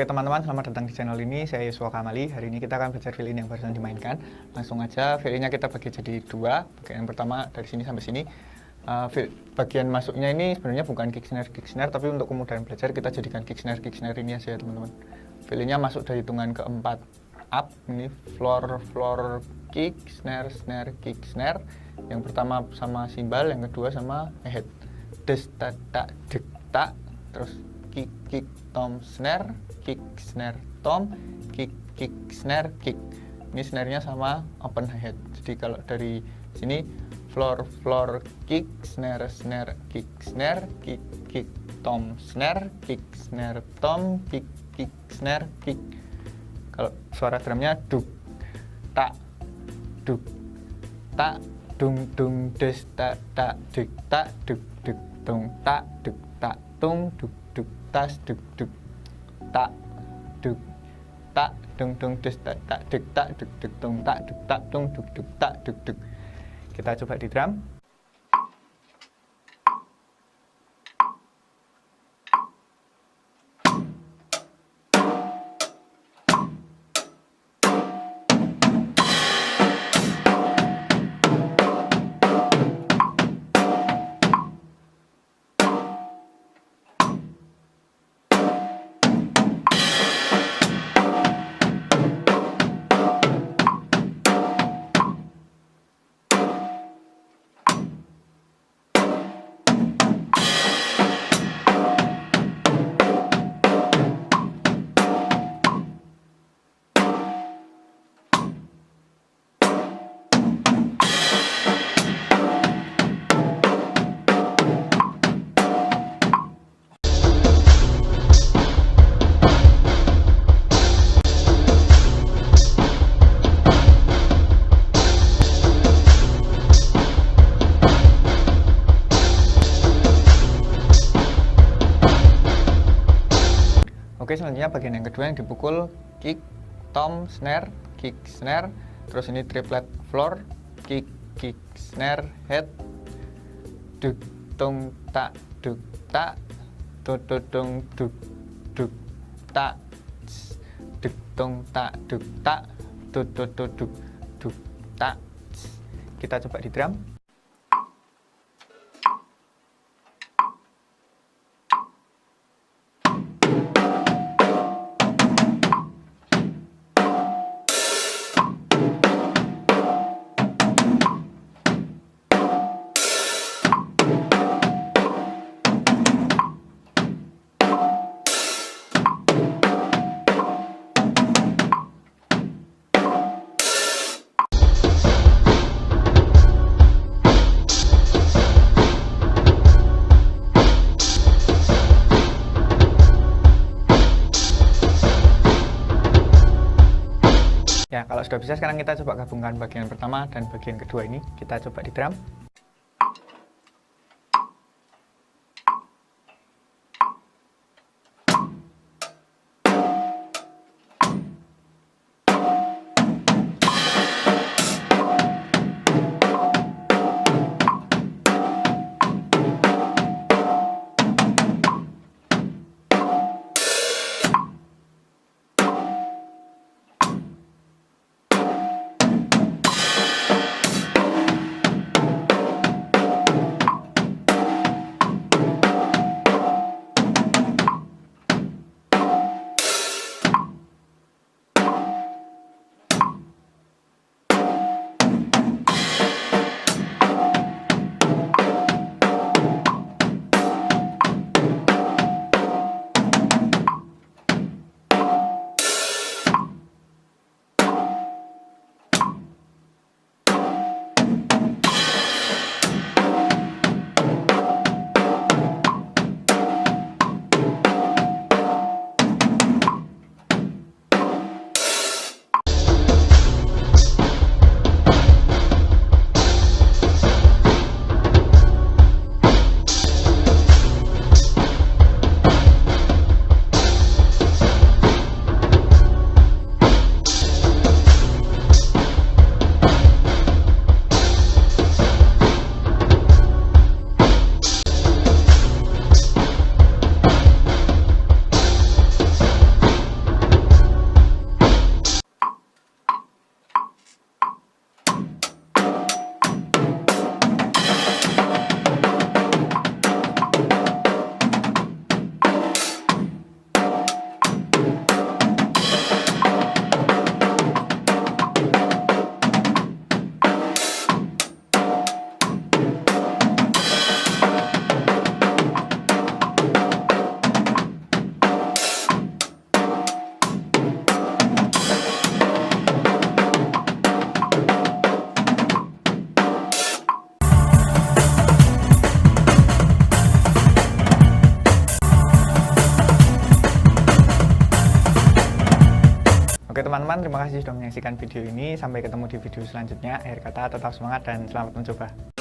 Oke teman-teman, selamat datang di channel ini. Saya Yosua Kamali. Hari ini kita akan belajar violin yang barusan dimainkan. Langsung aja, violinnya kita bagi jadi dua. Bagian yang pertama dari sini sampai sini. Bagian masuknya ini sebenarnya bukan kick snare, tapi untuk kemudahan belajar kita jadikan kick snare ini aja ya teman-teman. Violinnya masuk dari hitungan keempat up. Ini floor, kick, snare, kick, snare. Yang pertama sama simbal, yang kedua sama head. Des, tak, dek, tak. Terus kick, tom, snare, kick, snare, tom, kick, snare, kick. Ini snare-nya sama open hi-hat. Jadi kalau dari sini floor, kick, snare, kick, tom, snare, kick, snare, tom, kick, snare, kick. Kalau suara drumnya duk, tak, dung, des, tak, dek, tak, duk, tung, tak, duk, duk, tas, duk, tak, duk, dung, des, tak, duk, tung, tak, duk, tak, duk. Kita coba di drum. Oke, selanjutnya bagian yang kedua yang dipukul kick, tom, snare, kick, snare. Terus ini triplet floor, kick, snare, head, duk, tung, tak, duk, dung, duk, tak, duk, tung, tak, duk, duk, tak. Kita coba di drum. Ya, kalau sudah bisa sekarang kita coba gabungkan bagian pertama dan bagian kedua ini. Kita coba di drum. Oke teman-teman, terima kasih sudah menyaksikan video ini. Sampai ketemu di video selanjutnya. Akhir kata, tetap semangat dan selamat mencoba.